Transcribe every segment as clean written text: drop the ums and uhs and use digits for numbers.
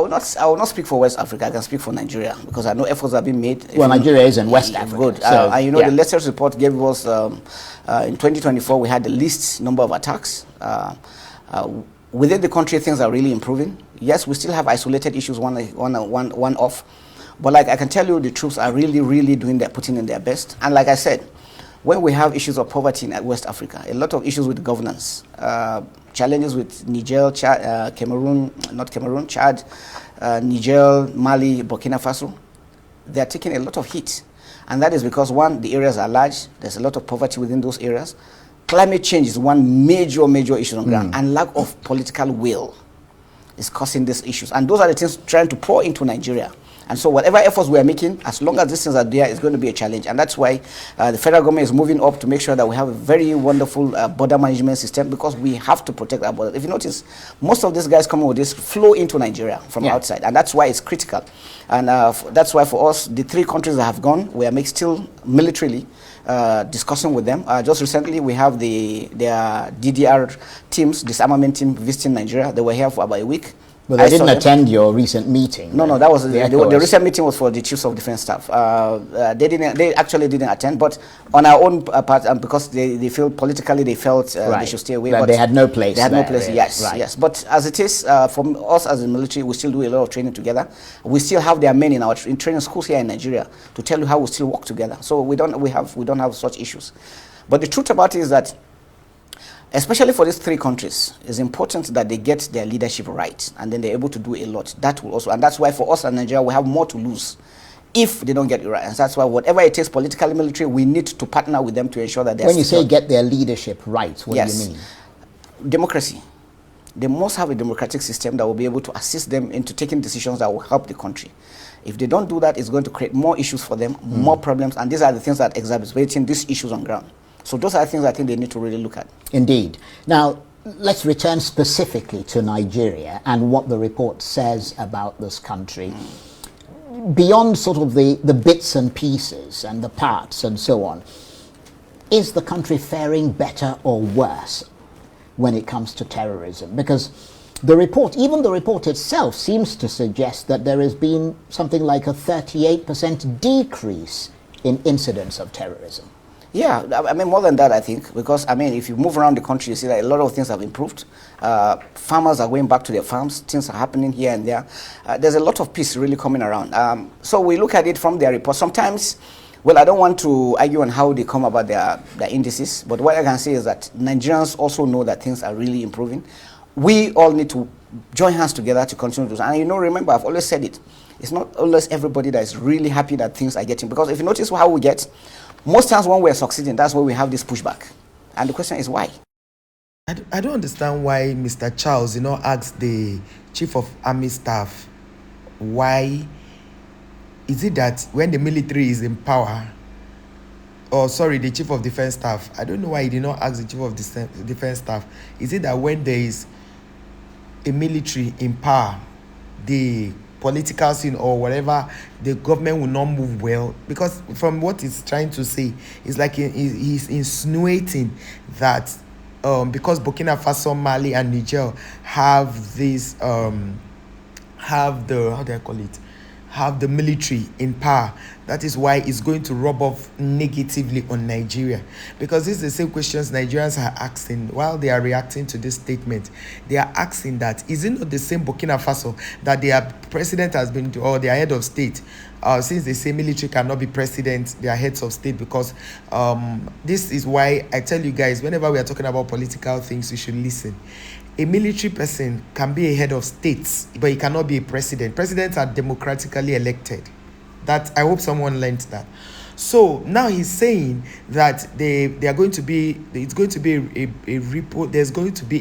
I will not speak for West Africa. I can speak for Nigeria because I know efforts have been made. Well, Nigeria is in West Africa. Good. So, and the latest report gave us in 2024 we had the least number of attacks. Within the country, things are really improving. Yes, we still have isolated issues, one off. But like I can tell you, the troops are really putting in their best. And like I said, when we have issues of poverty in West Africa, a lot of issues with governance, challenges with Niger, Chad, Chad, Niger, Mali, Burkina Faso, they are taking a lot of heat. And that is because, one, the areas are large, there's a lot of poverty within those areas. Climate change is one major issue on ground, and lack of political will is causing these issues. And those are the things trying to pour into Nigeria. And so whatever efforts we are making, as long as these things are there, it's going to be a challenge. And that's why the federal government is moving up to make sure that we have a very wonderful border management system, because we have to protect our borders. If you notice, most of these guys coming with this flow into Nigeria from outside. And that's why it's critical. And that's why for us, the 3 countries that have gone, we are still militarily discussing with them. Just recently, we have their DDR teams, disarmament team, visiting Nigeria. They were here for about a week. But they didn't attend your recent meeting. No, that was the recent meeting was for the chiefs of defense staff. They actually didn't attend, but on our own part, because they feel politically they felt they should stay away. But they had no place. They had no place. Really. Yes. But as it is, from us as the military, we still do a lot of training together. We still have their men in training schools here in Nigeria to tell you how we still work together. So we don't have such issues. But the truth about it is that, especially for these 3 countries, it's important that they get their leadership right, and then they're able to do a lot. That will also, and that's why for us in Nigeria, we have more to lose if they don't get it right. And that's why whatever it takes, politically, military, we need to partner with them to ensure that they're When you say get their leadership right, what do you mean? Democracy. They must have a democratic system that will be able to assist them into taking decisions that will help the country. If they don't do that, it's going to create more issues for them, more problems, and these are the things that are exacerbating these issues on ground. So those are the things I think they need to really look at. Indeed. Now, let's return specifically to Nigeria and what the report says about this country. Beyond sort of the bits and pieces and the parts and so on, is the country faring better or worse when it comes to terrorism? Because even the report itself seems to suggest that there has been something like a 38% decrease in incidents of terrorism. Yeah, I mean, more than that, I think, because, I mean, if you move around the country, you see that a lot of things have improved. Farmers are going back to their farms. Things are happening here and there. There's a lot of peace really coming around. So we look at it from their report. Sometimes, well, I don't want to argue on how they come about their indices, but what I can say is that Nigerians also know that things are really improving. We all need to join hands together to continue to do. And remember, I've always said it. It's not always everybody that is really happy that things are getting, because if you notice how we get, most times when we're succeeding, that's where we have this pushback. And the question is why? I don't understand why Mr. Charles, asked the Chief of Army Staff, why is it that when the military is in power, the Chief of Defense Staff, I don't know why he did not ask the Chief of Defense Staff, is it that when there is a military in power, the political scene or whatever, the government will not move well? Because from what he's trying to say, it's like he's insinuating that because Burkina Faso, Mali, and Niger have this have the military in power, that is why it's going to rub off negatively on Nigeria. Because these are the same questions Nigerians are asking while they are reacting to this statement. They are asking that, is it not the same Burkina Faso that their president has been, or their head of state, since they say military cannot be president, they are heads of state? Because this is why I tell you guys, whenever we are talking about political things, you should listen. A military person can be a head of states, but he cannot be a president. Presidents are democratically elected. That, I hope someone learned that. So now he's saying that there's going to be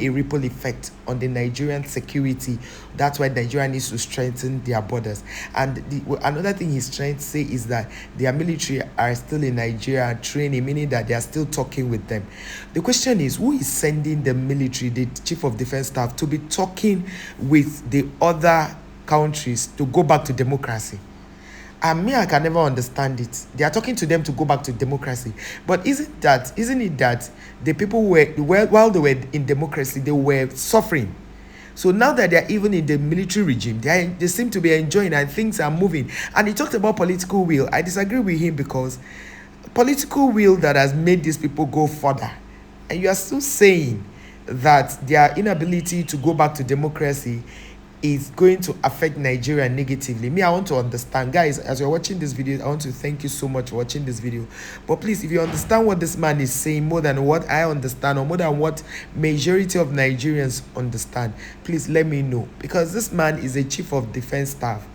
a ripple effect on the Nigerian security. That's why Nigeria needs to strengthen their borders. And another thing he's trying to say is that their military are still in Nigeria training, meaning that they are still talking with them. The question is, who is sending the military, the Chief of Defense Staff, to be talking with the other countries to go back to democracy? And I can never understand it. They are talking to them to go back to democracy. But isn't it that the people while they were in democracy, they were suffering? So now that they're even in the military regime, they seem to be enjoying and things are moving. And he talked about political will. I disagree with him because political will that has made these people go further. And you are still saying that their inability to go back to democracy is going to affect Nigeria negatively. Me, I want to understand. Guys, as you're watching this video, I want to thank you so much for watching this video. But please, if you understand what this man is saying more than what I understand or more than what majority of Nigerians understand, please let me know. Because this man is a chief of defense staff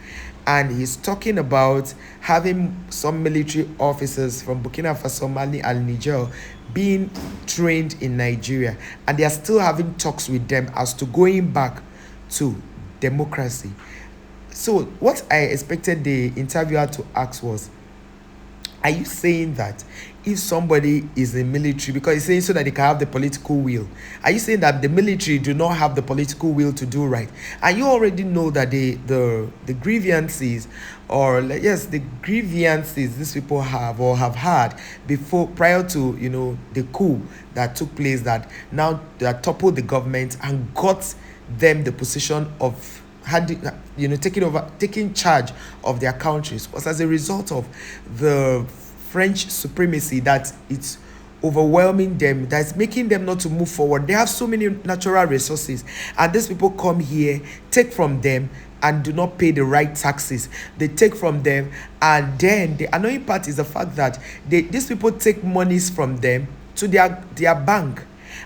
and he's talking about having some military officers from Burkina Faso, Mali, and Niger being trained in Nigeria. And they are still having talks with them as to going back to democracy. So what I expected the interviewer to ask was, are you saying that if somebody is in military, because he's saying so that they can have the political will, are you saying that the military do not have the political will to do right? And you already know that the grievances, or yes, the grievances these people have or have had before, prior to, you know, the coup that took place, that now that toppled the government and got them the position of taking charge of their countries, was as a result of the French supremacy, that it's overwhelming them, that's making them not to move forward. They have so many natural resources, and these people come here, take from them, and do not pay the right taxes. They take from them, and then the annoying part is the fact that these people take monies from them to their bank,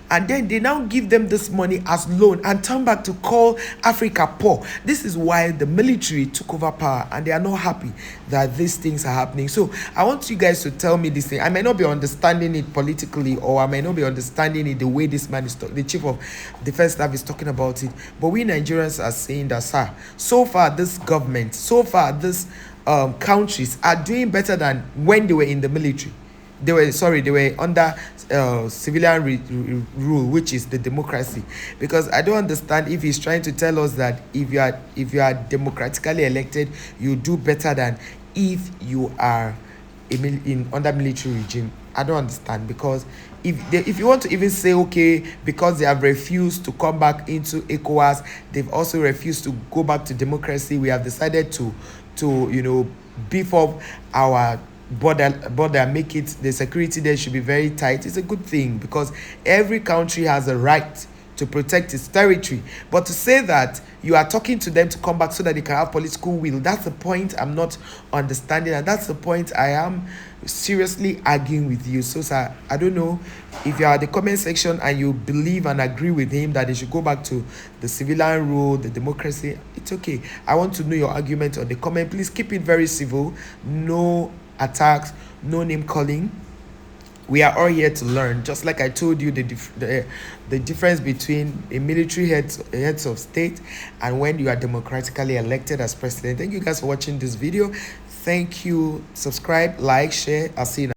and then they now give them this money as loan and turn back to call Africa poor. This is why the military took over power, and they are not happy that these things are happening. So I want you guys to tell me this thing. I may not be understanding it politically, or I may not be understanding it the way this man is the chief of defense staff is talking about it, but we Nigerians are saying that, sir, so far this government, so far this countries are doing better than when they were in the military. They were under civilian rule, which is the democracy. Because I don't understand if he's trying to tell us that if you are democratically elected, you do better than if you are under military regime. I don't understand, because if you want to even say, okay, because they have refused to come back into ECOWAS, they've also refused to go back to democracy, we have decided to beef up our border, make it, the security there should be very tight. It's a good thing, because every country has a right to protect its territory. But to say that you are talking to them to come back so that they can have political will, that's the point I'm not understanding, and that's the point I am seriously arguing with you. So sir, I don't know if you are in the comment section and you believe and agree with him that they should go back to the civilian rule, the democracy. It's okay. I want to know your argument on the comment. Please keep it very civil. No attacks, no name calling. We are all here to learn. Just like I told you, the difference between a military heads of state and when you are democratically elected as president. Thank you guys for watching this video. Thank you. Subscribe, like, share. I'll see you now.